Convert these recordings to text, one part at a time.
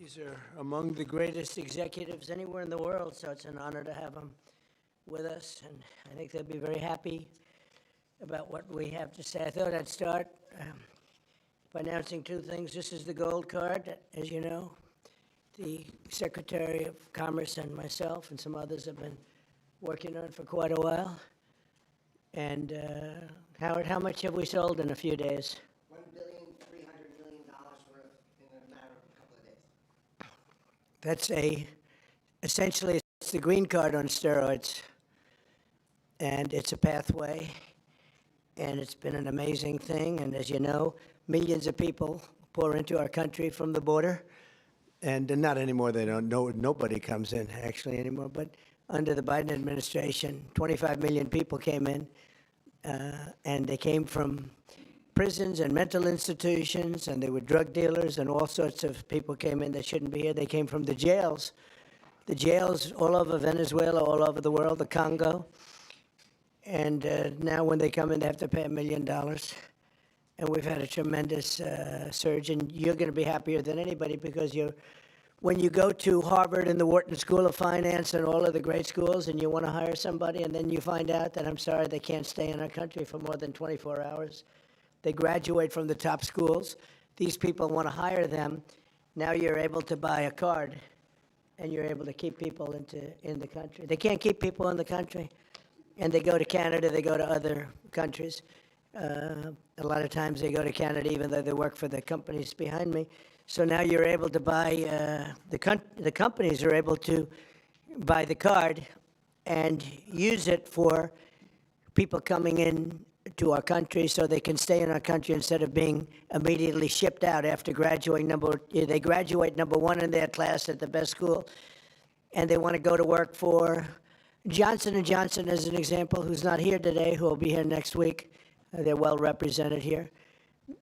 These are among the greatest executives anywhere in the world, so it's an honor to have them with us, and I think they'll be very happy about what we have to say. I thought I'd start by announcing two things. This is the gold card, as you know. The Secretary of Commerce and myself and some others have been working on it for quite a while. And Howard, how much have we sold in a few days? $1,300,000,000 worth in a matter of a couple of days. That's essentially, it's the green card on steroids. And it's a pathway, and it's been an amazing thing. And as you know, millions of people pour into our country from the border. And not anymore, they don't know, nobody comes in actually anymore. But under the Biden administration, 25 million people came in, and they came from prisons and mental institutions, and they were drug dealers, and all sorts of people came in that shouldn't be here. They came from the jails all over Venezuela, all over the world, the Congo. And now when they come in, they have to pay $1 million. And we've had a tremendous surge, and you're going to be happier than anybody because when you go to Harvard and the Wharton School of Finance and all of the great schools and you want to hire somebody and then you find out that, I'm sorry, they can't stay in our country for more than 24 hours. They graduate from the top schools. These people want to hire them. Now you're able to buy a card, and you're able to keep people in the country. They can't keep people in the country, and they go to Canada, they go to other countries. A lot of times they go to Canada even though they work for the companies behind me. So now you're able to buy, the companies are able to buy the card and use it for people coming in to our country so they can stay in our country instead of being immediately shipped out after graduating. They graduate number one in their class at the best school, and they want to go to work for Johnson & Johnson, as an example, who's not here today, who will be here next week. They're well represented here.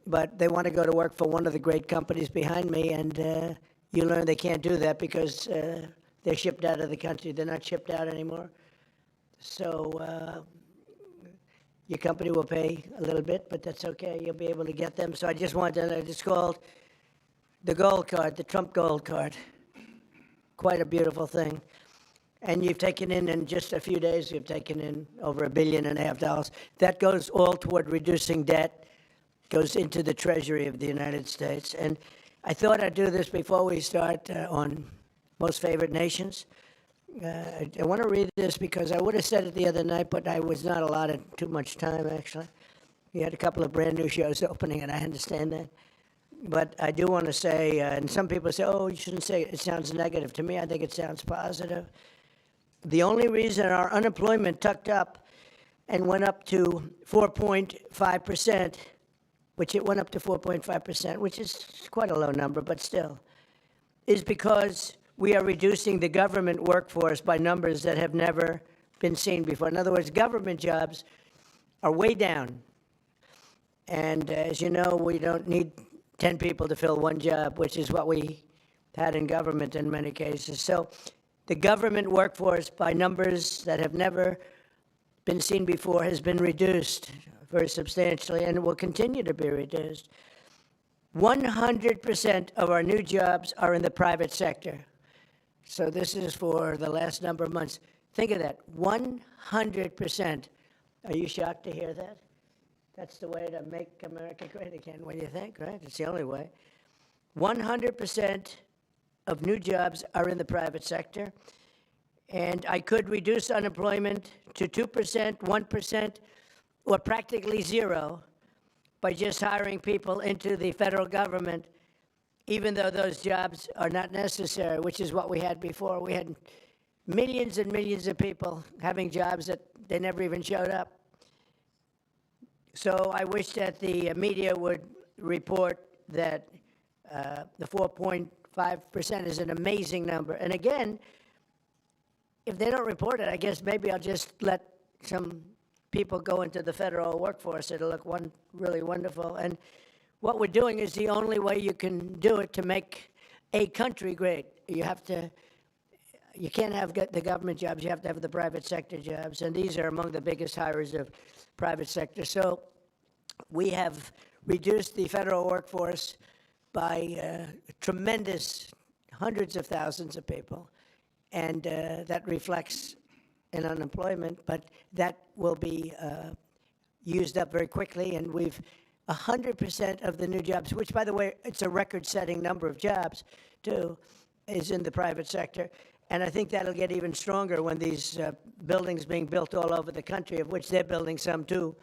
But they want to go to work for one of the great companies behind me, and you learn they can't do that because they're shipped out of the country. They're not shipped out anymore. So your company will pay a little bit, but that's okay. You'll be able to get them. So I just wanted to, it's called the gold card, the Trump gold card. Quite a beautiful thing. And you've taken in just a few days, you've taken in over $1.5 billion. That goes all toward reducing debt, goes into the Treasury of the United States. And I thought I'd do this before we start on Most Favored Nations. I want to read this because I would have said it the other night, but I was not allotted too much time, actually. We had a couple of brand new shows opening, and I understand that. But I do want to say, and some people say, oh, you shouldn't say it. It sounds negative. To me, I think it sounds positive. The only reason our unemployment tucked up and went up to 4.5%, which it went up to 4.5%, which is quite a low number, but still, is because we are reducing the government workforce by numbers that have never been seen before. In other words, government jobs are way down. And as you know, we don't need 10 people to fill one job, which is what we had in government in many cases. So the government workforce, by numbers that have never been seen before, has been reduced very substantially, and it will continue to be reduced. 100% of our new jobs are in the private sector. So this is for the last number of months. Think of that, 100%. Are you shocked to hear that? That's the way to make America great again, what do you think, right? It's the only way. 100% of new jobs are in the private sector. And I could reduce unemployment to 2%, 1%, or practically zero by just hiring people into the federal government, even though those jobs are not necessary, which is what we had before. We had millions and millions of people having jobs that they never even showed up. So I wish that the media would report that the 4.5% is an amazing number. And again, if they don't report it, I guess maybe I'll just let some people go into the federal workforce. It'll look really wonderful. And what we're doing is the only way you can do it to make a country great. You can't have the government jobs, you have to have the private sector jobs. And these are among the biggest hires of private sector. So we have reduced the federal workforce by a tremendous hundreds of thousands of people, and that reflects in unemployment, but that will be used up very quickly, and we've 100% of the new jobs, which, by the way, it's a record-setting number of jobs, too, is in the private sector. And I think that'll get even stronger when these buildings being built all over the country, of which they're building some, too.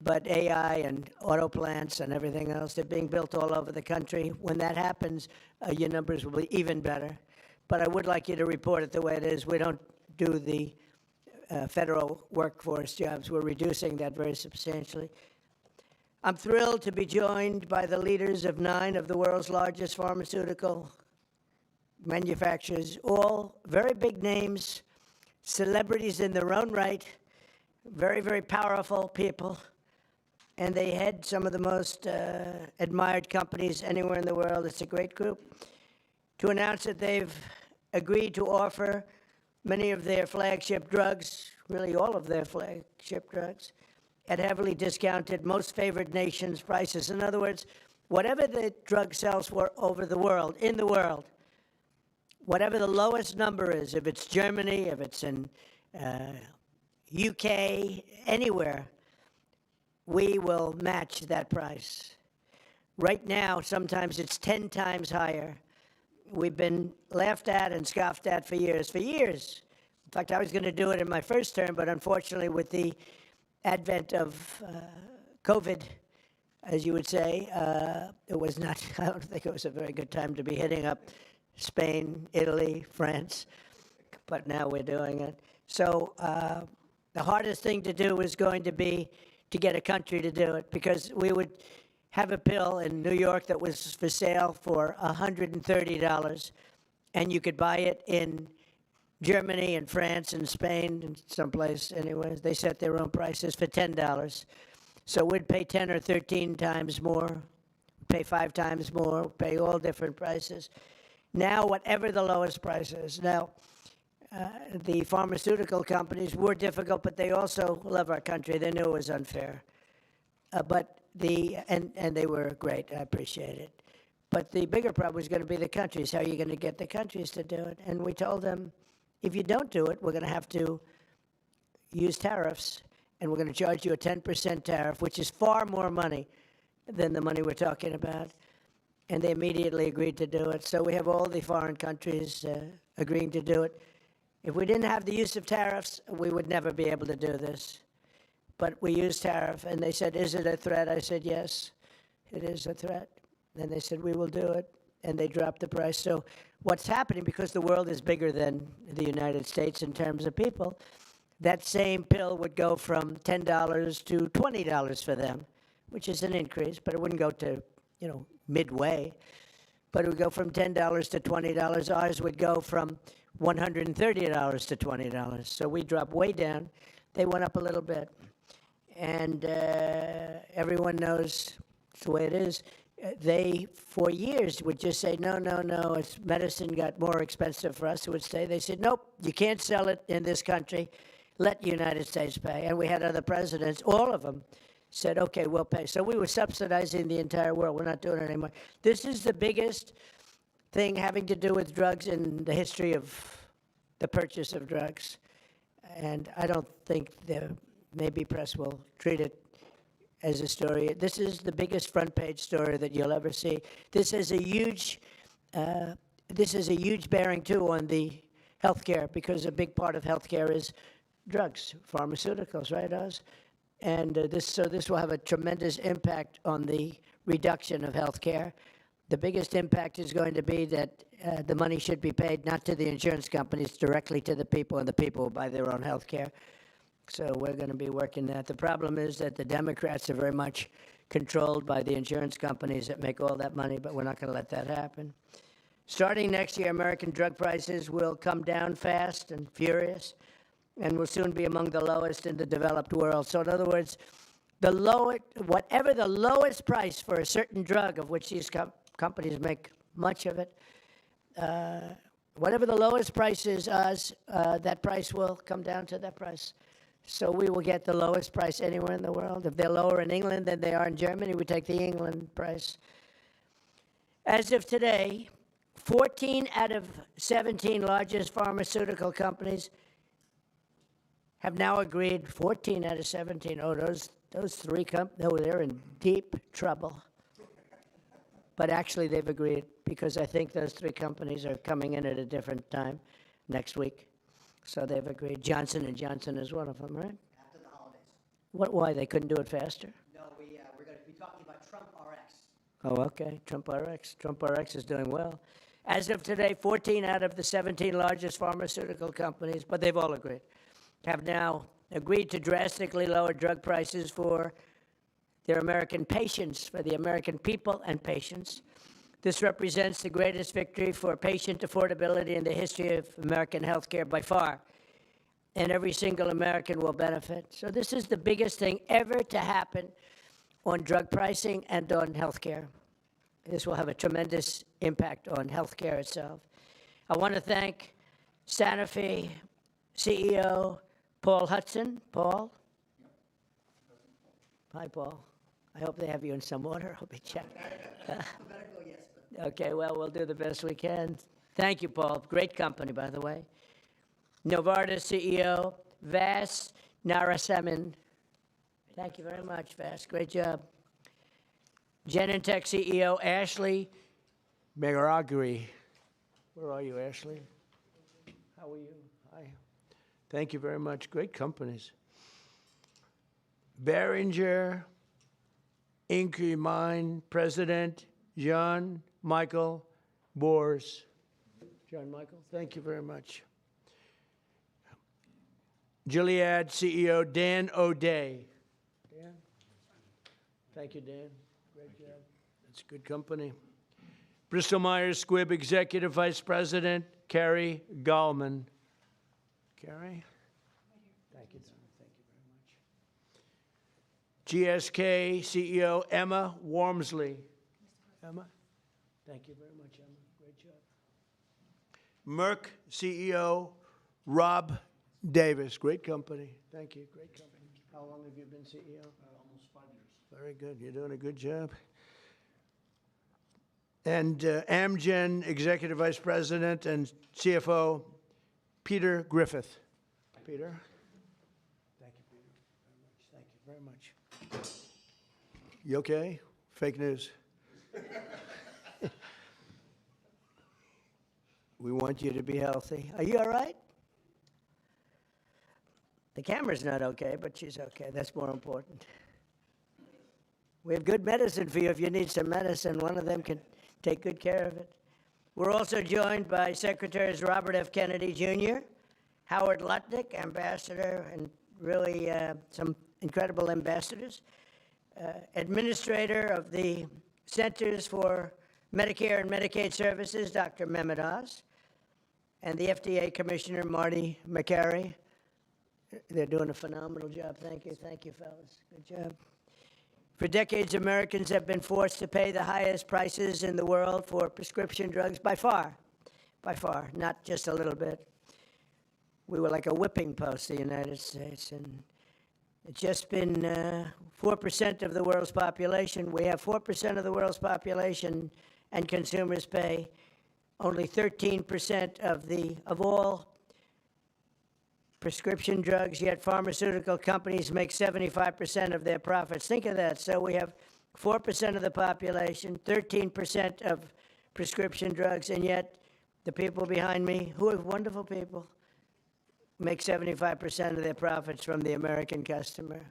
But AI and auto plants and everything else, they're being built all over the country. When that happens, your numbers will be even better. But I would like you to report it the way it is. We don't do the federal workforce jobs. We're reducing that very substantially. I'm thrilled to be joined by the leaders of 9 of the world's largest pharmaceutical manufacturers, all very big names, celebrities in their own right, very, very powerful people, and they head some of the most admired companies anywhere in the world. It's a great group. To announce that they've agreed to offer many of their flagship drugs, really all of their flagship drugs, at heavily discounted, most favored nations prices. In other words, whatever the drug sells for over the world, in the world, whatever the lowest number is, if it's Germany, if it's in UK, anywhere, we will match that price. Right now, sometimes it's 10 times higher. We've been laughed at and scoffed at for years. In fact, I was going to do it in my first term, but unfortunately, with the advent of COVID, as you would say, it was not, I don't think it was a very good time to be hitting up Spain, Italy, France, but now we're doing it. So the hardest thing to do is going to be to get a country to do it, because we would have a pill in New York that was for sale for $130, and you could buy it in Germany and France and Spain and someplace anyway. They set their own prices for $10. So we'd pay 10 or 13 times more, pay 5 times more, pay all different prices. Now, whatever the lowest price is. Now, the pharmaceutical companies were difficult, but they also love our country. They knew it was unfair. And they were great. I appreciate it. But the bigger problem was going to be the countries. How are you going to get the countries to do it? And we told them, if you don't do it, we're going to have to use tariffs, and we're going to charge you a 10% tariff, which is far more money than the money we're talking about. And they immediately agreed to do it. So we have all the foreign countries agreeing to do it. If we didn't have the use of tariffs, we would never be able to do this. But we used tariff, and they said, is it a threat? I said, yes, it is a threat. And they said, we will do it. And they dropped the price. So what's happening, because the world is bigger than the United States in terms of people, that same pill would go from $10 to $20 for them, which is an increase, but it wouldn't go to, midway. But it would go from $10 to $20. Ours would go from $130 to $20. So we dropped way down. They went up a little bit. And everyone knows it's the way it is. They, for years, would just say, no, it's medicine got more expensive for us. They said, nope, you can't sell it in this country. Let the United States pay. And we had other presidents, all of them, said, okay, we'll pay. So we were subsidizing the entire world. We're not doing it anymore. This is the biggest thing having to do with drugs in the history of the purchase of drugs. And I don't think the maybe press will treat it as a story. This is the biggest front page story that you'll ever see. This is a huge bearing, too, on the healthcare, because a big part of healthcare is drugs, pharmaceuticals, right, Oz? And this will have a tremendous impact on the reduction of healthcare. The biggest impact is going to be that the money should be paid not to the insurance companies, directly to the people, and the people will buy their own healthcare. So we're going to be working that. The problem is that the Democrats are very much controlled by the insurance companies that make all that money, but we're not going to let that happen. Starting next year, American drug prices will come down fast and furious, and will soon be among the lowest in the developed world. So in other words, whatever the lowest price for a certain drug, of which these companies make much of it, whatever the lowest price is, that price will come down to that price. So we will get the lowest price anywhere in the world. If they're lower in England than they are in Germany, we take the England price. As of today, 14 out of 17 largest pharmaceutical companies have now agreed. 14 out of 17. Oh, those three companies, oh, they're in deep trouble. But actually, they've agreed because I think those three companies are coming in at a different time next week. So they've agreed. Johnson & Johnson is one of them, right? After the holidays. Why? They couldn't do it faster? No, we're going to be talking about Trump RX. Oh, okay. Trump RX. Trump RX is doing well. As of today, 14 out of the 17 largest pharmaceutical companies, but they've all agreed, have now agreed to drastically lower drug prices for their American patients, for the American people and patients. This represents the greatest victory for patient affordability in the history of American healthcare by far. And every single American will benefit. So this is the biggest thing ever to happen on drug pricing and on healthcare. This will have a tremendous impact on healthcare itself. I want to thank Sanofi CEO Paul Hudson. Paul? Hi, Paul. I hope they have you in some order. I'll be checking. Alphabetical, yes, but Okay, well, we'll do the best we can. Thank you, Paul. Great company, by the way. Novartis CEO Vas Narasimhan. Thank you very much, Vas. Great job. Genentech CEO Ashley Megaragri. Where are you, Ashley? How are you? Hi. Thank you very much. Great companies. Behringer Ingelheim President John Michael Bors. John Michael, thank you very much. Gilead CEO Dan O'Day. Dan? Thank you, Dan. Great job. That's a good company. Bristol Myers Squibb Executive Vice President Carrie Gallman. Carrie? Thank you, Don. Thank you very much. GSK CEO Emma Wormsley. Emma? Thank you very much, Emma. Great job. Merck CEO Rob Davis. Great company. Thank you. Great company. How long have you been CEO? Almost 5 years. Very good. You're doing a good job. And Amgen Executive Vice President and CFO Peter Griffith. Peter? Thank you, Peter, very much. Thank you very much. You okay? Fake news. We want you to be healthy. Are you all right? The camera's not okay, but she's okay. That's more important. We have good medicine for you if you need some medicine. One of them can take good care of it. We're also joined by Secretaries Robert F. Kennedy, Jr., Howard Lutnick, Ambassador, and really some incredible ambassadors, Administrator of the Centers for Medicare and Medicaid Services, Dr. Mehmet Oz, and the FDA Commissioner, Marty McCary. They're doing a phenomenal job. Thank you, fellas. Good job. For decades, Americans have been forced to pay the highest prices in the world for prescription drugs by far, not just a little bit. We were like a whipping post, the United States, and it's just been 4% of the world's population. We have 4% of the world's population, and consumers pay only 13% of all prescription drugs, yet pharmaceutical companies make 75% of their profits. Think of that. So we have 4% of the population, 13% of prescription drugs, and yet the people behind me, who are wonderful people, make 75% of their profits from the American customer.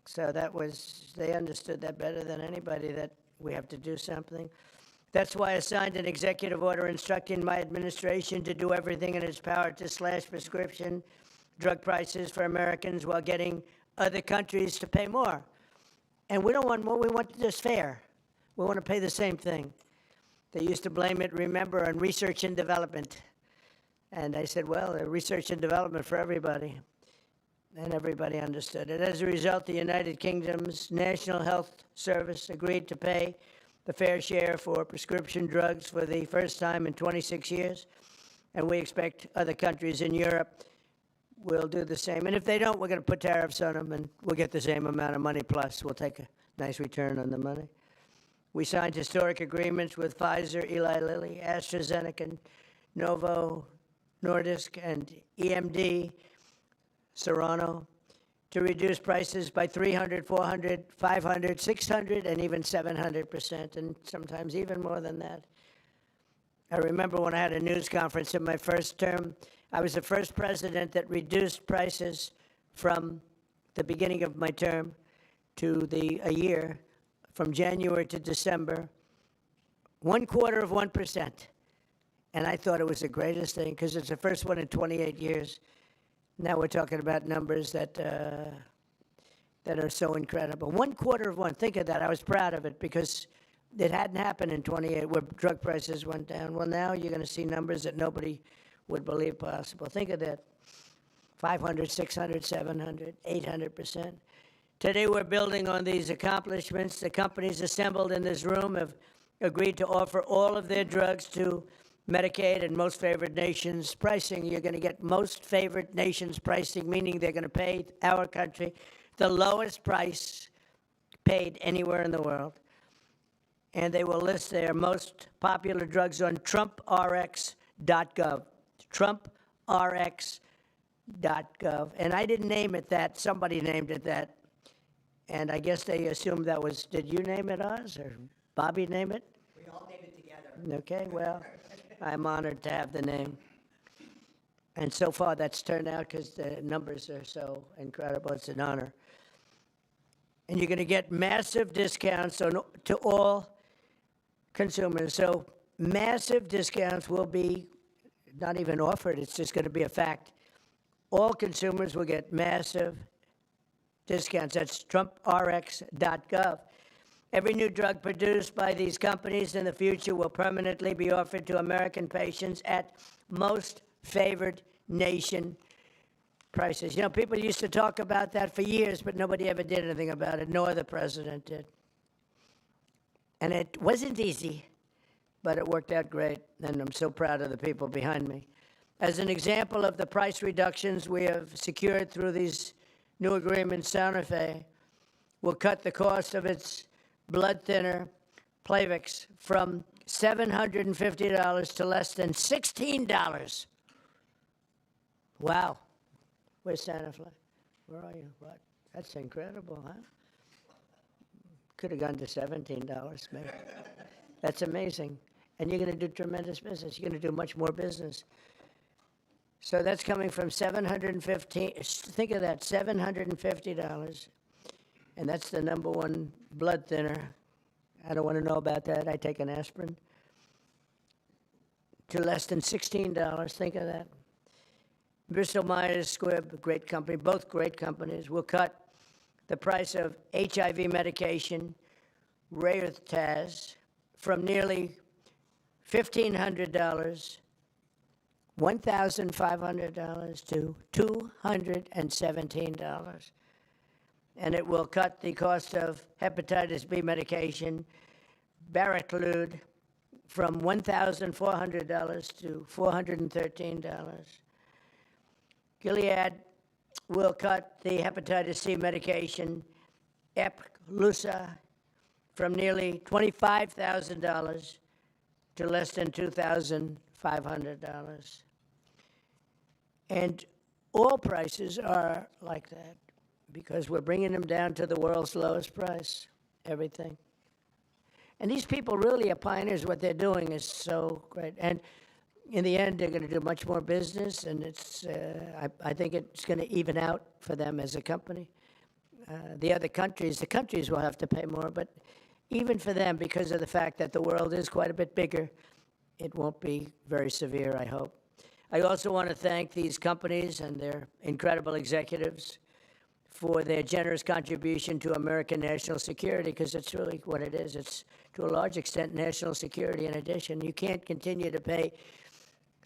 So they understood that better than anybody, that we have to do something. That's why I signed an executive order instructing my administration to do everything in its power to slash prescription drug prices for Americans while getting other countries to pay more. And we don't want more, we want this fair. We want to pay the same thing. They used to blame it, remember, on research and development. And I said, well, research and development for everybody. And everybody understood it. As a result, the United Kingdom's National Health Service agreed to pay the fair share for prescription drugs for the first time in 26 years. And we expect other countries in Europe will do the same. And if they don't, we're going to put tariffs on them, and we'll get the same amount of money plus. We'll take a nice return on the money. We signed historic agreements with Pfizer, Eli Lilly, AstraZeneca, Novo Nordisk, and EMD, Serrano, to reduce prices by 300, 400, 500, 600, and even 700%, and sometimes even more than that. I remember when I had a news conference in my first term, I was the first president that reduced prices from the beginning of my term to a year, from January to December, 0.25%. And I thought it was the greatest thing because it's the first one in 28 years. Now we're talking about numbers that are so incredible. 0.25%, think of that. I was proud of it because it hadn't happened in 28 where drug prices went down. Well, now you're going to see numbers that nobody would believe possible. Think of that. 500, 600, 700, 800%. Today we're building on these accomplishments. The companies assembled in this room have agreed to offer all of their drugs to Medicaid and most favored nations pricing. You're going to get most favored nations pricing, meaning they're going to pay our country the lowest price paid anywhere in the world. And they will list their most popular drugs on TrumpRx.gov. TrumpRx.gov. And I didn't name it that. Somebody named it that. And I guess they assumed that was, did you name it, Oz, or Bobby name it? We all named it together. Okay, well, I'm honored to have the name. And so far, that's turned out because the numbers are so incredible. It's an honor. And you're going to get massive discounts to all consumers. So massive discounts will be not even offered. It's just going to be a fact. All consumers will get massive discounts. That's TrumpRx.gov. Every new drug produced by these companies in the future will permanently be offered to American patients at most favored nation prices. You know, people used to talk about that for years, but nobody ever did anything about it. No other president did. And it wasn't easy, but it worked out great, and I'm so proud of the people behind me. As an example of the price reductions we have secured through these new agreements, Santa Fe will cut the cost of its blood thinner, Plavix, from $750 to less than $16. Wow. Where's Santa Fe? Where are you? What? That's incredible, huh? Could have gone to $17, maybe. That's amazing. And you're going to do tremendous business. You're going to do much more business. So that's coming from $750, think of that, $750. And that's the number one blood thinner. I don't want to know about that. I take an aspirin. To less than $16, think of that. Bristol Myers Squibb, great company, both great companies, will cut the price of HIV medication, Raytaz, from nearly $1,500, $1,500 to $217. And it will cut the cost of hepatitis B medication, Baraclude, from $1,400 to $413. Gilead will cut the hepatitis C medication, Epclusa, from nearly $25,000 to less than $2,500. And all prices are like that because we're bringing them down to the world's lowest price, everything. And these people really are pioneers. What they're doing is so great. And in the end, they're going to do much more business, and I think it's going to even out for them as a company. The countries will have to pay more, but even for them, because of the fact that the world is quite a bit bigger, it won't be very severe, I hope. I also want to thank these companies and their incredible executives for their generous contribution to American national security, because it's really what it is. It's, to a large extent, national security in addition. You can't continue to pay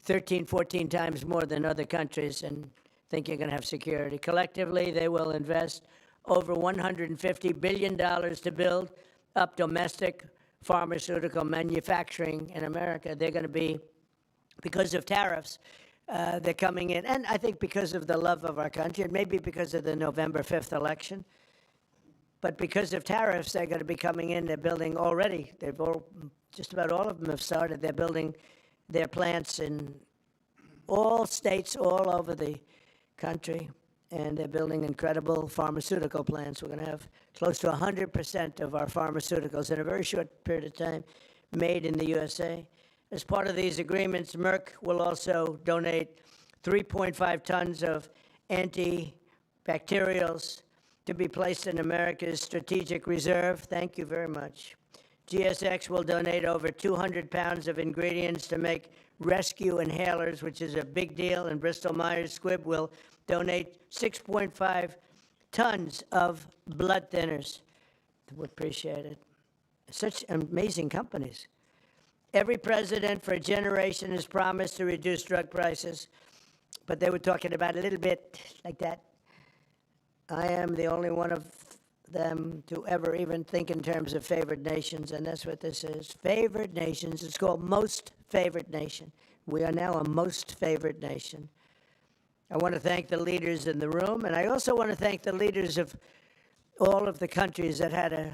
13, 14 times more than other countries and think you're going to have security. Collectively, they will invest over $150 billion to build up domestic pharmaceutical manufacturing in America. They're going to be, because of tariffs, they're coming in, and I think because of the love of our country, and maybe because of the November 5th election, But because of tariffs, they're going to be coming in. They're building already. Just about all of them have started. They're building their plants in all states all over the country, and they're building incredible pharmaceutical plants. We're going to have close to 100% of our pharmaceuticals in a very short period of time made in the USA. As part of these agreements, Merck will also donate 3.5 tons of antibacterials to be placed in America's strategic reserve. Thank you very much. GSX will donate over 200 pounds of ingredients to make rescue inhalers, which is a big deal, and Bristol Myers Squibb will donate 6.5 tons of blood thinners. We appreciate it. Such amazing companies. Every president for a generation has promised to reduce drug prices, but they were talking about a little bit like that. I am the only one of them to ever even think in terms of favored nations, and that's what this is. Favored nations. It's called most favored nation. We are now a most favored nation. I want to thank the leaders in the room, and I also want to thank the leaders of all of the countries that had to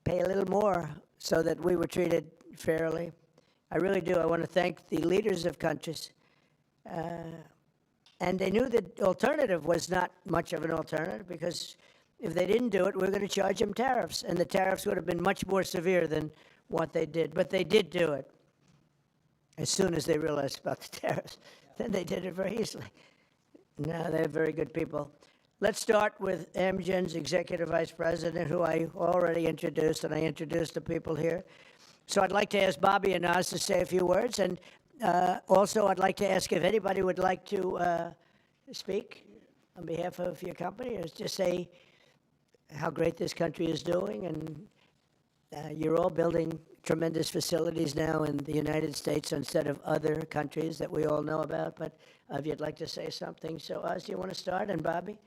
pay a little more so that we were treated fairly. I really do. I want to thank the leaders of countries. And they knew the alternative was not much of an alternative, because if they didn't do it, we were going to charge them tariffs, and the tariffs would have been much more severe than what they did. But they did do it as soon as they realized about the tariffs. Then they did it very easily. Now they're very good people. Let's start with Amgen's Executive Vice President, who I already introduced, and I introduced the people here. So I'd like to ask Bobby and Oz to say a few words, and also I'd like to ask if anybody would like to speak on behalf of your company, or just say how great this country is doing. And you're all building tremendous facilities now in the United States instead of other countries that we all know about. But if you'd like to say something. So Oz, do you want to start? And Bobby?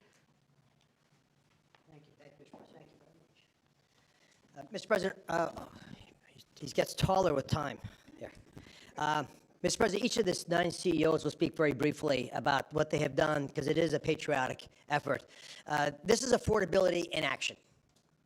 Thank you, Mr. President. Thank you very much. Mr. President, he gets taller with time here. Mr. President, each of the 9 CEOs will speak very briefly about what they have done, because it is a patriotic effort. This is affordability in action.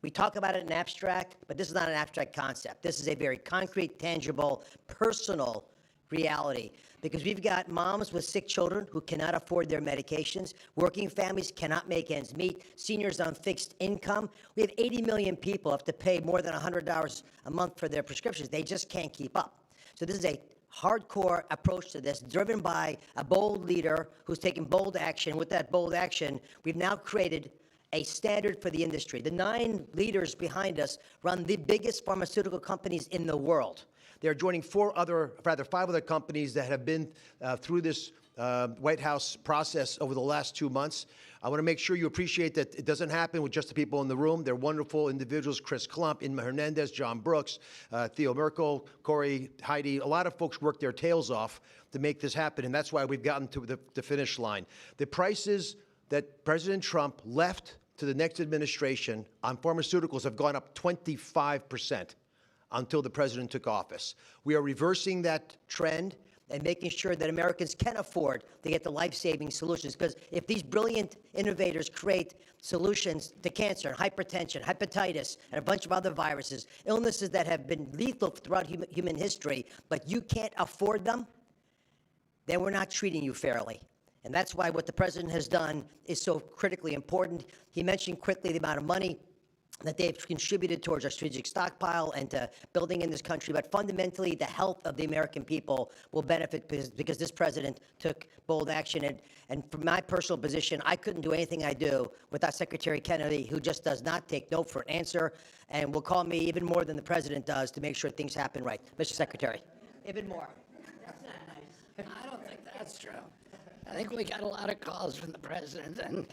We talk about it in abstract, but this is not an abstract concept. This is a very concrete, tangible, personal reality, because we've got moms with sick children who cannot afford their medications. Working families cannot make ends meet. Seniors on fixed income. We have 80 million people who have to pay more than $100 a month for their prescriptions. They just can't keep up. So this is a hardcore approach to this, driven by a bold leader who's taken bold action. With that bold action, we've now created a standard for the industry. The 9 leaders behind us run the biggest pharmaceutical companies in the world. They're joining 5 other companies that have been through this White House process over the last 2 months. I want to make sure you appreciate that it doesn't happen with just the people in the room. They're wonderful individuals: Chris Klump, Inma Hernandez, John Brooks, Theo Merkel, Corey, Heidi. A lot of folks worked their tails off to make this happen, and that's why we've gotten to the finish line. The prices that President Trump left to the next administration on pharmaceuticals have gone up 25% until the president took office. We are reversing that trend and making sure that Americans can afford to get the life-saving solutions. Because if these brilliant innovators create solutions to cancer, hypertension, hepatitis, and a bunch of other viruses, illnesses that have been lethal throughout human history, but you can't afford them, then we're not treating you fairly. And that's why what the president has done is so critically important. He mentioned quickly the amount of money that they've contributed towards our strategic stockpile and to building in this country. But fundamentally, the health of the American people will benefit because this president took bold action. And from my personal position, I couldn't do anything I do without Secretary Kennedy, who just does not take no for an answer and will call me even more than the president does to make sure things happen right. Mr. Secretary. Even more. That's not nice. I don't think that's true. I think we got a lot of calls from the president, and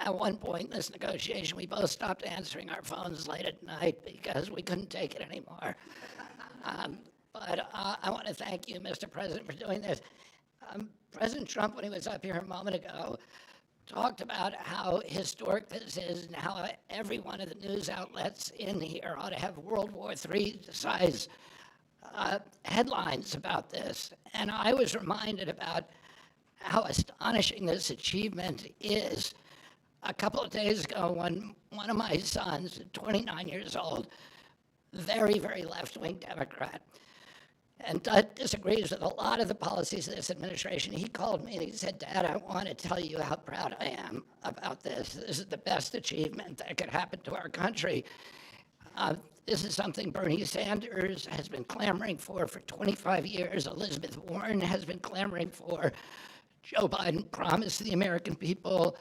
at one point in this negotiation, we both stopped answering our phones late at night because we couldn't take it anymore. But I want to thank you, Mr. President, for doing this. President Trump, when he was up here a moment ago, talked about how historic this is and how every one of the news outlets in here ought to have World War III-size headlines about this. And I was reminded about how astonishing this achievement is. a couple of days ago when one of my sons, 29 years old, very, very left-wing Democrat, and disagrees with a lot of the policies of this administration. He called me and he said, Dad, I want to tell you how proud I am about this. This is the best achievement that could happen to our country. This is something Bernie Sanders has been clamoring for 25 years. Elizabeth Warren has been clamoring for. Joe Biden promised the American people.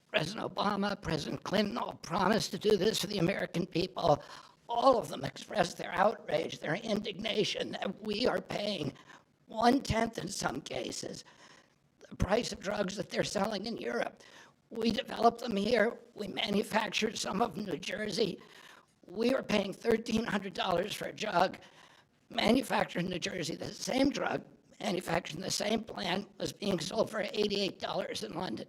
President Obama, President Clinton all promised to do this for the American people. All of them expressed their outrage, their indignation that we are paying 1/10 in some cases the price of drugs that they're selling in Europe. We developed them here. We manufactured some of them in New Jersey. We were paying $1,300 for a drug manufactured in New Jersey. The same drug manufactured in the same plant was being sold for $88 in London.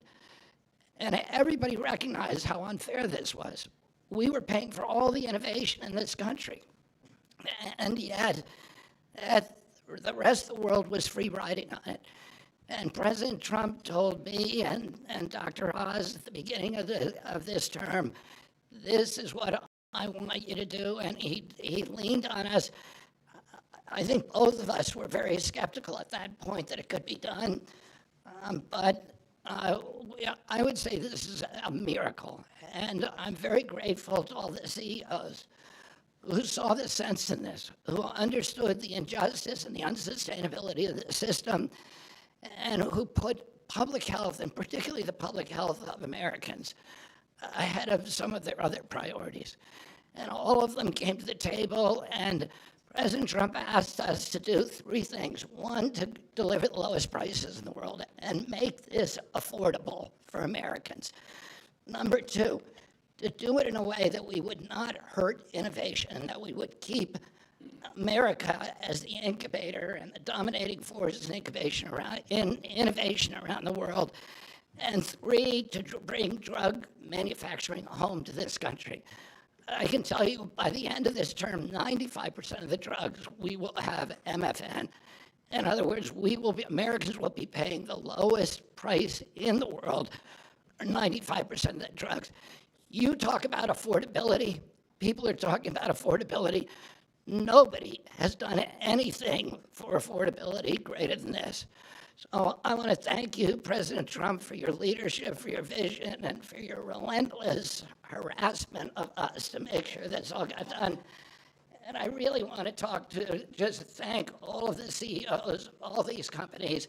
And everybody recognized how unfair this was. We were paying for all the innovation in this country. And yet, the rest of the world was free riding on it. And President Trump told me and Dr. Oz at the beginning of this term, this is what I want you to do. And he leaned on us. I think both of us were very skeptical at that point that it could be done. But I would say this is a miracle. And I'm very grateful to all the CEOs who saw the sense in this, who understood the injustice and the unsustainability of the system, and who put public health, and particularly the public health of Americans, ahead of some of their other priorities. And all of them came to the table, and President Trump asked us to do three things. One, to deliver the lowest prices in the world and make this affordable for Americans. Number two, to do it in a way that we would not hurt innovation, that we would keep America as the incubator and the dominating force in innovation around the world. And three, to bring drug manufacturing home to this country. I can tell you by the end of this term, 95% of the drugs we will have MFN. In other words, Americans will be paying the lowest price in the world for 95% of the drugs. You talk about affordability. People are talking about affordability. Nobody has done anything for affordability greater than this. So I want to thank you, President Trump, for your leadership, for your vision, and for your relentless harassment of us to make sure this all got done. And I really want to just thank all of the CEOs, all these companies,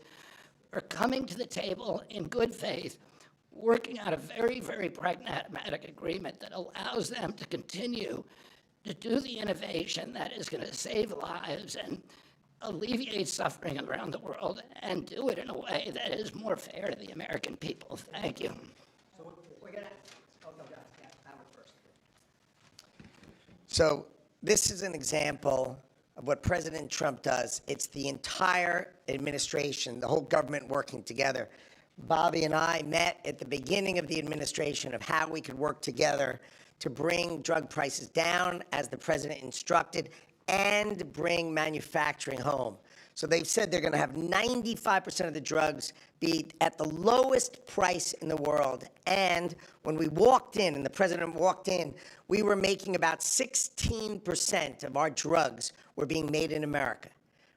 for coming to the table in good faith, working out a very, very pragmatic agreement that allows them to continue to do the innovation that is going to save lives and alleviate suffering around the world, and do it in a way that is more fair to the American people. Thank you. So we're going to, oh, no, yeah, Howard first. So this is an example of what President Trump does. It's the entire administration, the whole government working together. Bobby and I met at the beginning of the administration of how we could work together to bring drug prices down as the president instructed and bring manufacturing home. So they've said they're going to have 95% of the drugs be at the lowest price in the world. And when we walked in, and the president walked in, we were making about 16% of our drugs were being made in America,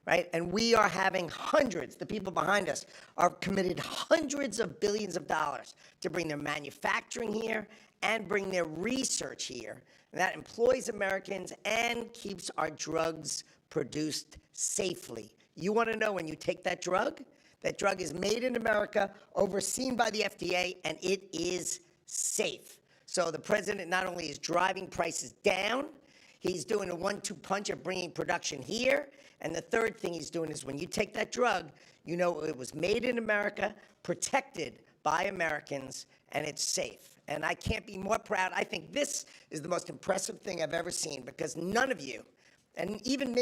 right? And we are having hundreds, the people behind us are committed hundreds of billions of dollars to bring their manufacturing here and bring their research here. And that employs Americans and keeps our drugs produced safely. You want to know when you take that drug is made in America, overseen by the FDA, and it is safe. So the president not only is driving prices down, he's doing a 1-2 punch of bringing production here. And the third thing he's doing is when you take that drug, you know it was made in America, protected by Americans, and it's safe. And I can't be more proud. I think this is the most impressive thing I've ever seen, because none of you, and even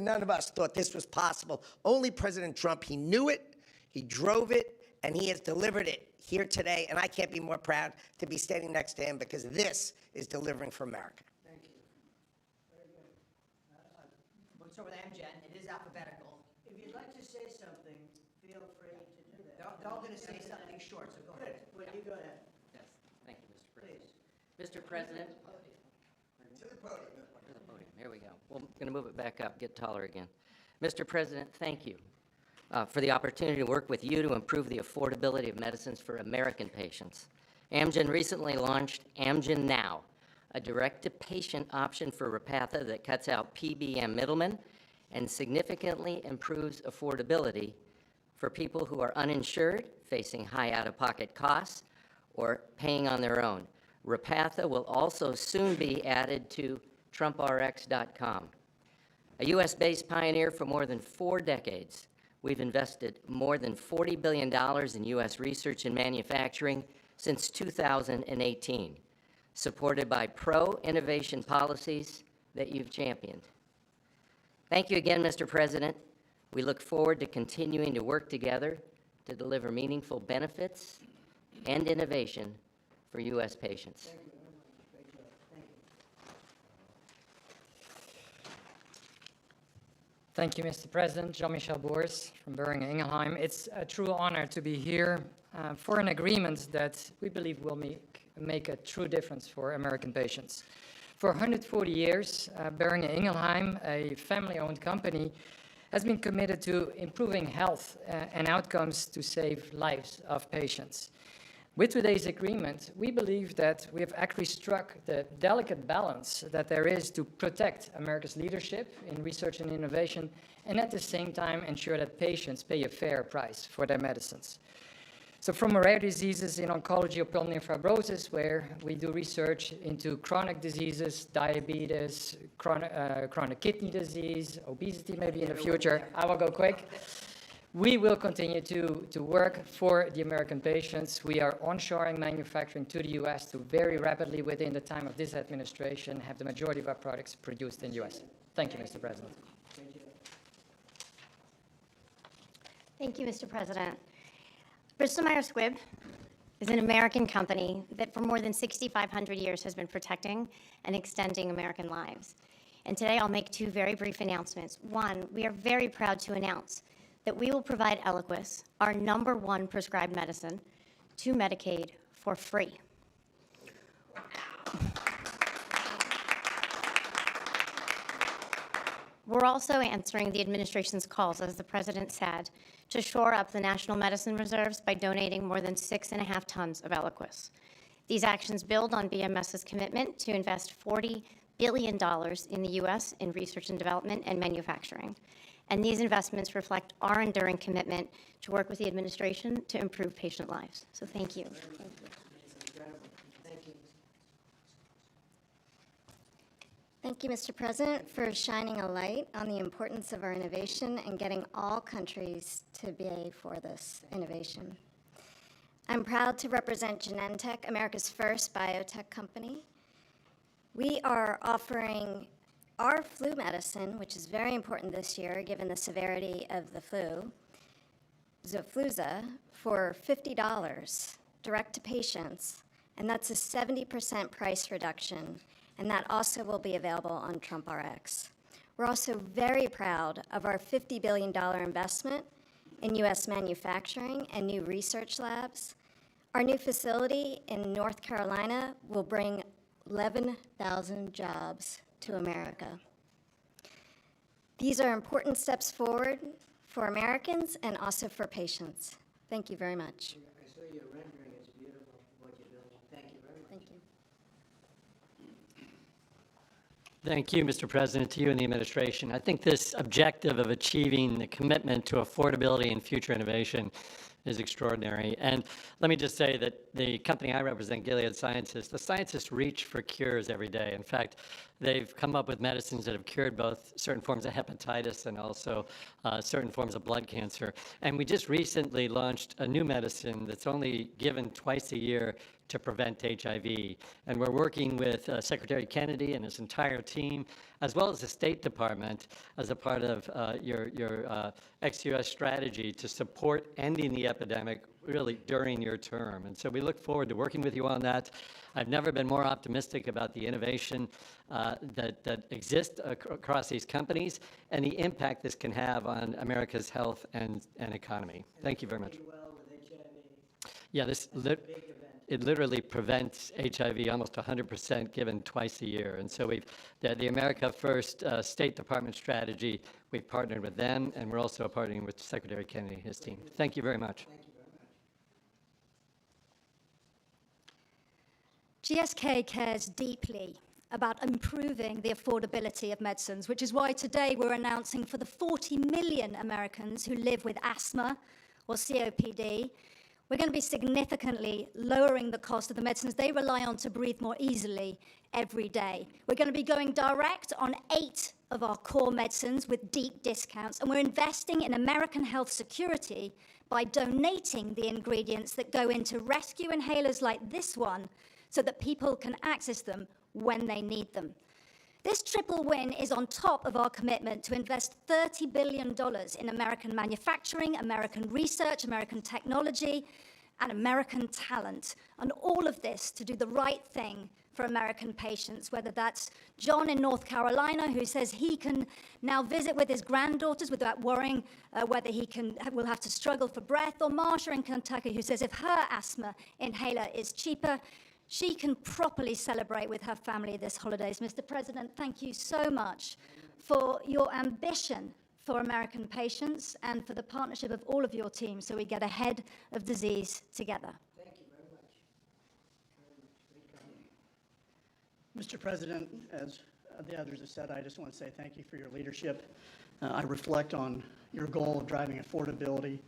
none of us, thought this was possible. Only President Trump, he knew it, he drove it, and he has delivered it here today. And I can't be more proud to be standing next to him, because this is delivering for America. Thank you. Very good. We'll start with Amgen. It is alphabetical. If you'd like to say something, feel free to do that. They're all going to say something short, so go ahead. Well, you go ahead. Yes, thank you, Mr. President. To the podium. Here we go. Well, I'm going to move it back up, get taller again. Mr. President, thank you for the opportunity to work with you to improve the affordability of medicines for American patients. Amgen recently launched Amgen Now, a direct-to-patient option for Repatha that cuts out PBM middlemen and significantly improves affordability for people who are uninsured, facing high out-of-pocket costs, or paying on their own. Repatha will also soon be added to TrumpRx.com. A U.S.-based pioneer for more than 4 decades, we've invested more than $40 billion in U.S. research and manufacturing since 2018, supported by pro-innovation policies that you've championed. Thank you again, Mr. President. We look forward to continuing to work together to deliver meaningful benefits and innovation for U.S. patients. Thank you, Mr. President. Jean-Michel Boers from Boehringer Ingelheim. It's a true honor to be here for an agreement that we believe will make a true difference for American patients. For 140 years, Boehringer Ingelheim, a family-owned company, has been committed to improving health and outcomes to save lives of patients. With today's agreement, we believe that we have actually struck the delicate balance that there is to protect America's leadership in research and innovation, and at the same time ensure that patients pay a fair price for their medicines. So from rare diseases in oncology or pulmonary fibrosis, where we do research into chronic diseases, diabetes, chronic kidney disease, obesity maybe in the future, I will go quick. We will continue to work for the American patients. We are onshoring manufacturing to the U.S. to very rapidly, within the time of this administration, have the majority of our products produced in the U.S. Thank you, Mr. President. Thank you, Mr. President. Bristol Myers Squibb is an American company that for more than 6,500 years has been protecting and extending American lives. And today I'll make 2 very brief announcements. One, we are very proud to announce that we will provide Eliquis, our #1 prescribed medicine, to Medicaid for free. We're also answering the administration's calls, as the president said, to shore up the national medicine reserves by donating more than 6.5 tons of Eliquis. These actions build on BMS's commitment to invest $40 billion in the U.S. in research and development and manufacturing. And these investments reflect our enduring commitment to work with the administration to improve patient lives. So thank you. Thank you, Mr. President, for shining a light on the importance of our innovation and getting all countries to pay for this innovation. I'm proud to represent Genentech, America's first biotech company. We are offering our flu medicine, which is very important this year given the severity of the flu, Xofluza, for $50 direct to patients, and that's a 70% price reduction, and that also will be available on TrumpRx. We're also very proud of our $50 billion investment in U.S. manufacturing and new research labs. Our new facility in North Carolina will bring 11,000 jobs to America. These are important steps forward for Americans and also for patients. Thank you very much. I saw your rendering. It's beautiful, what you're building. Thank you very much. Thank you. Thank you, Mr. President, to you and the administration. I think this objective of achieving the commitment to affordability and future innovation is extraordinary. And let me just say that the company I represent, Gilead Sciences, the scientists reach for cures every day. In fact, they've come up with medicines that have cured both certain forms of hepatitis and also certain forms of blood cancer. And we just recently launched a new medicine that's only given twice a year to prevent HIV. And we're working with Secretary Kennedy and his entire team, as well as the State Department, as a part of your ex-US strategy to support ending the epidemic really during your term. And so we look forward to working with you on that. I've never been more optimistic about the innovation that exists across these companies and the impact this can have on America's health and economy. Thank you very much. Well with HIV. Yeah, this That's a big event. it literally prevents HIV almost 100% given twice a year. And so the America First State Department strategy, we've partnered with them, and we're also partnering with Secretary Kennedy and his team. Thank you very much. GSK cares deeply about improving the affordability of medicines, which is why today we're announcing for the 40 million Americans who live with asthma or COPD, we're going to be significantly lowering the cost of the medicines they rely on to breathe more easily every day. We're going to be going direct on 8 of our core medicines with deep discounts, and we're investing in American health security by donating the ingredients that go into rescue inhalers like this one so that people can access them when they need them. This triple win is on top of our commitment to invest $30 billion in American manufacturing, American research, American technology, and American talent. And all of this to do the right thing for American patients, whether that's John in North Carolina, who says he can now visit with his granddaughters without worrying whether will have to struggle for breath, or Marsha in Kentucky, who says if her asthma inhaler is cheaper, she can properly celebrate with her family this holidays. Mr. President, thank you so much for your ambition for American patients and for the partnership of all of your teams so we get ahead of disease together. Thank you very much. Mr. President, as the others have said, I just want to say thank you for your leadership. I reflect on your goal of driving affordability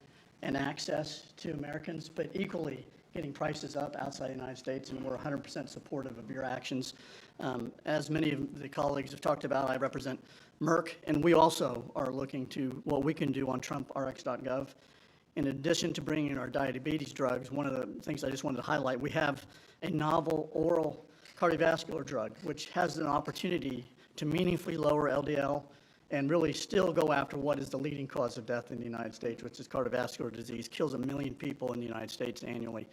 and access to Americans, but equally getting prices up outside the United States, and we're 100% supportive of your actions. As many of the colleagues have talked about, I represent Merck, and we also are looking to what we can do on TrumpRx.gov. In addition to bringing in our diabetes drugs, one of the things I just wanted to highlight, we have a novel oral cardiovascular drug, which has an opportunity to meaningfully lower LDL and really still go after what is the leading cause of death in the United States, which is cardiovascular disease, kills 1 million people in the United States annually.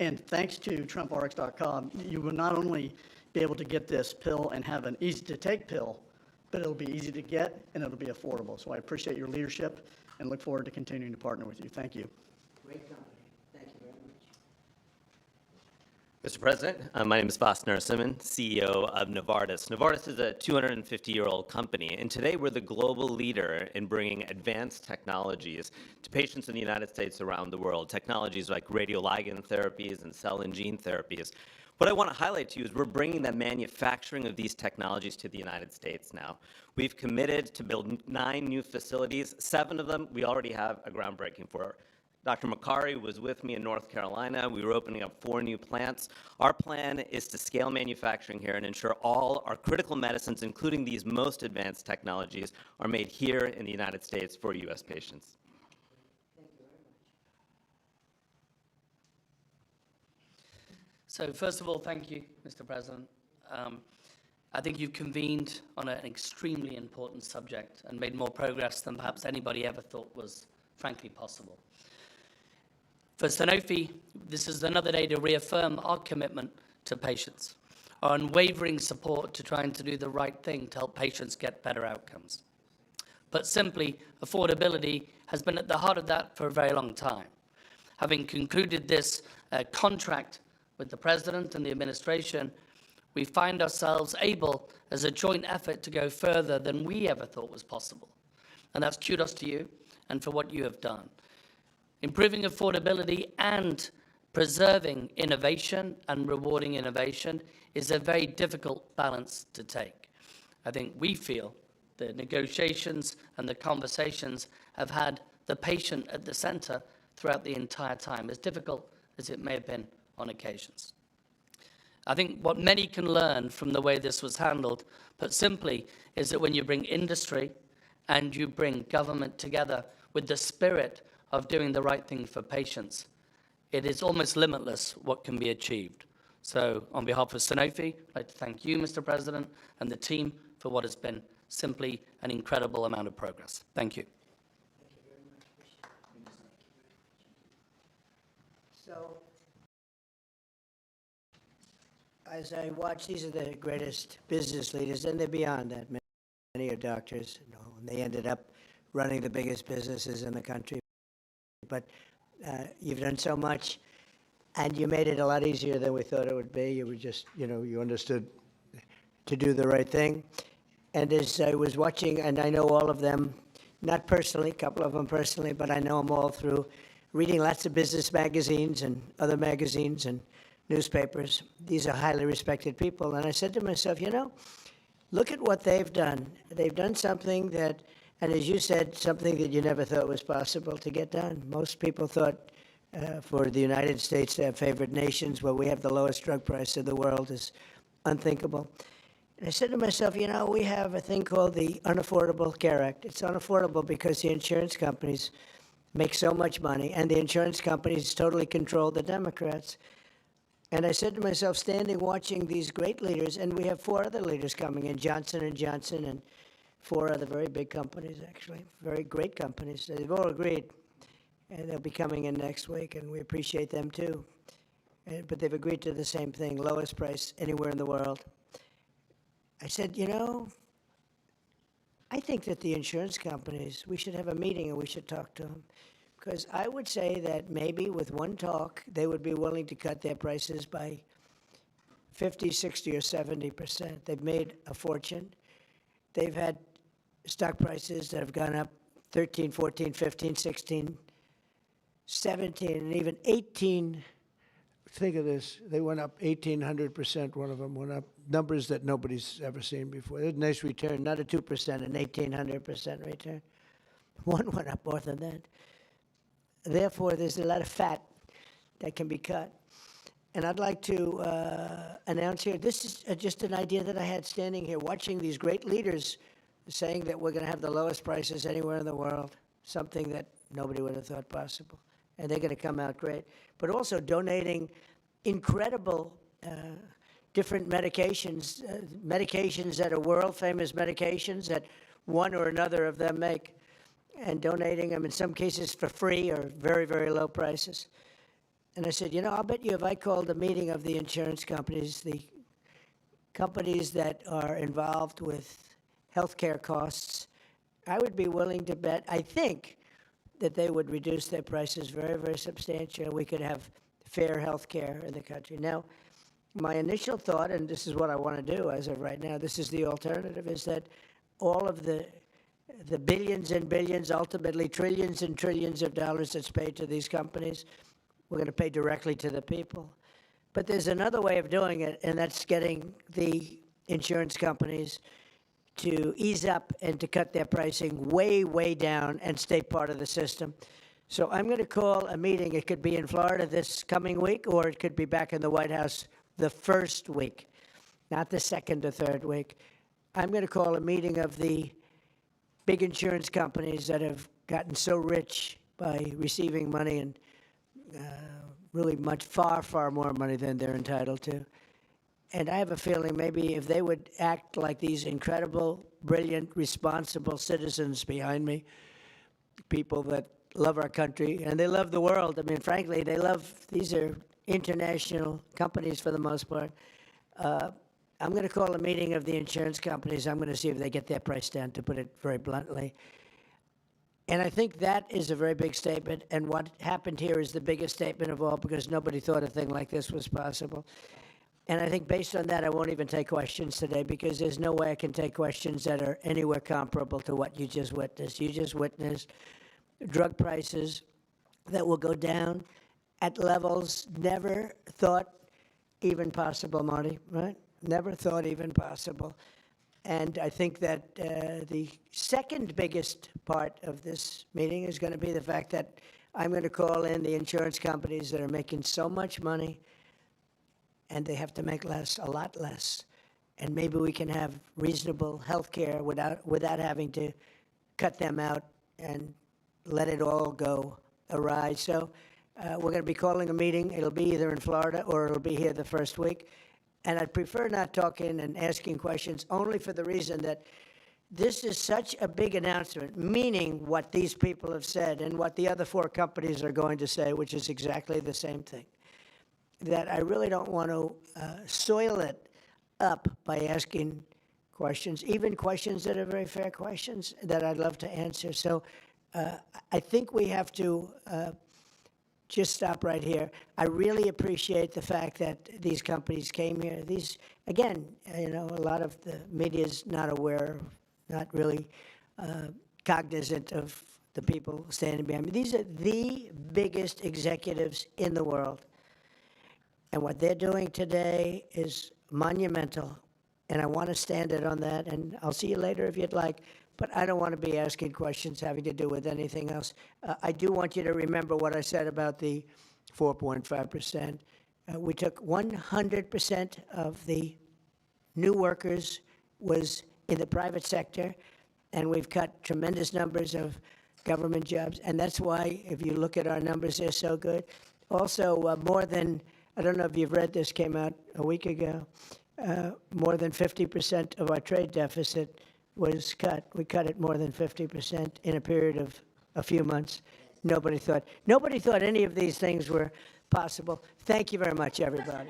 And thanks to TrumpRx.com, you will not only be able to get this pill and have an easy-to-take pill, but it'll be easy to get and it'll be affordable. So I appreciate your leadership and look forward to continuing to partner with you. Thank you. Great company. Thank you very much. Mr. President, my name is Vas Narasimhan, CEO of Novartis. Novartis is a 250-year-old company, and today we're the global leader in bringing advanced technologies to patients in the United States around the world, technologies like radioligand therapies and cell and gene therapies. What I want to highlight to you is we're bringing the manufacturing of these technologies to the United States now. We've committed to build 9 new facilities. 7 of them we already have a groundbreaking for. Dr. Makari was with me in North Carolina. We were opening up 4 new plants. Our plan is to scale manufacturing here and ensure all our critical medicines, including these most advanced technologies, are made here in the United States for U.S. patients. Thank you very much. So first of all, thank you, Mr. President. I think you've convened on an extremely important subject and made more progress than perhaps anybody ever thought was frankly possible. For Sanofi, this is another day to reaffirm our commitment to patients, our unwavering support to trying to do the right thing to help patients get better outcomes. But simply, affordability has been at the heart of that for a very long time. Having concluded this contract with the President and the administration, we find ourselves able, as a joint effort, to go further than we ever thought was possible. And that's kudos to you and for what you have done. Improving affordability and preserving innovation and rewarding innovation is a very difficult balance to take. I think we feel the negotiations and the conversations have had the patient at the center throughout the entire time, as difficult as it may have been on occasions. I think what many can learn from the way this was handled, put simply, is that when you bring industry and you bring government together with the spirit of doing the right thing for patients, it is almost limitless what can be achieved. So on behalf of Sanofi, I'd like to thank you, Mr. President, and the team for what has been simply an incredible amount of progress. Thank you. Thank you very much. So, as I watch, these are the greatest business leaders, and they're beyond that. Many are doctors, and they ended up running the biggest businesses in the country. But you've done so much. and you made it a lot easier than we thought it would be. You were just, you understood to do the right thing. And as I was watching, and I know all of them, not personally, a couple of them personally, but I know them all through reading lots of business magazines and other magazines and newspapers. These are highly respected people. And I said to myself, look at what they've done. They've done something that, and as you said, something that you never thought was possible to get done. Most people thought for the United States to have favored nations where we have the lowest drug price in the world is unthinkable. And I said to myself, we have a thing called the Unaffordable Care Act. It's unaffordable because the insurance companies make so much money, and the insurance companies totally control the Democrats. And I said to myself, standing watching these great leaders, and we have 4 other leaders coming in, Johnson & Johnson, and 4 other very big companies, actually, very great companies. They've all agreed, and they'll be coming in next week, and we appreciate them too. But they've agreed to the same thing, lowest price anywhere in the world. I said, I think that the insurance companies, we should have a meeting and we should talk to them. Because I would say that maybe with one talk, they would be willing to cut their prices by 50, 60, or 70%. They've made a fortune. They've had stock prices that have gone up 13, 14, 15, 16, 17, and even 18. Think of this. They went up 1,800%. One of them went up numbers that nobody's ever seen before. There's a nice return, not a 2%, an 1,800% return. One went up more than that. Therefore, there's a lot of fat that can be cut. And I'd like to announce here, this is just an idea that I had standing here, watching these great leaders saying that we're going to have the lowest prices anywhere in the world, something that nobody would have thought possible. And they're going to come out great. But also donating incredible different medications, medications that are world-famous medications that one or another of them make, and donating them in some cases for free or very, very low prices. And I said, I'll bet you if I called a meeting of the insurance companies, the companies that are involved with healthcare costs, I would be willing to bet, I think, that they would reduce their prices very, very substantially. We could have fair health care in the country. Now, my initial thought, and this is what I want to do as of right now, this is the alternative, is that all of the billions and billions, ultimately trillions and trillions of dollars that's paid to these companies, we're going to pay directly to the people. But there's another way of doing it, and that's getting the insurance companies to ease up and to cut their pricing way, way down and stay part of the system. So I'm going to call a meeting. It could be in Florida this coming week, or it could be back in the White House the first week, not the second or third week. I'm going to call a meeting of the big insurance companies that have gotten so rich by receiving money and really much, far, far more money than they're entitled to. And I have a feeling maybe if they would act like these incredible, brilliant, responsible citizens behind me, people that love our country, and they love the world. I mean, frankly, these are international companies for the most part. I'm going to call a meeting of the insurance companies. I'm going to see if they get their price down, to put it very bluntly. And I think that is a very big statement. And what happened here is the biggest statement of all, because nobody thought a thing like this was possible. And I think based on that, I won't even take questions today, because there's no way I can take questions that are anywhere comparable to what you just witnessed. You just witnessed drug prices that will go down at levels never thought even possible, Marty, right? Never thought even possible. And I think that the second biggest part of this meeting is going to be the fact that I'm going to call in the insurance companies that are making so much money, and they have to make less, a lot less. And maybe we can have reasonable health care without having to cut them out and let it all go awry. So we're going to be calling a meeting. It'll be either in Florida or it'll be here the first week. And I'd prefer not talking and asking questions, only for the reason that this is such a big announcement, meaning what these people have said and what the other 4 companies are going to say, which is exactly the same thing, that I really don't want to soil it up by asking questions, even questions that are very fair questions that I'd love to answer. So I think we have to just stop right here. I really appreciate the fact that these companies came here. These, again, you know, a lot of the media's not aware, not really cognizant of the people standing behind me. These are the biggest executives in the world. And what they're doing today is monumental. And I want to stand it on that. And I'll see you later if you'd like. But I don't want to be asking questions having to do with anything else. I do want you to remember what I said about the 4.5%. We took 100% of the new workers was in the private sector, and we've cut tremendous numbers of government jobs. And that's why, if you look at our numbers, they're so good. Also, more than, I don't know if you've read this, came out a week ago, more than 50% of our trade deficit was cut. We cut it more than 50% in a period of a few months. Nobody thought any of these things were possible. Thank you very much, everybody.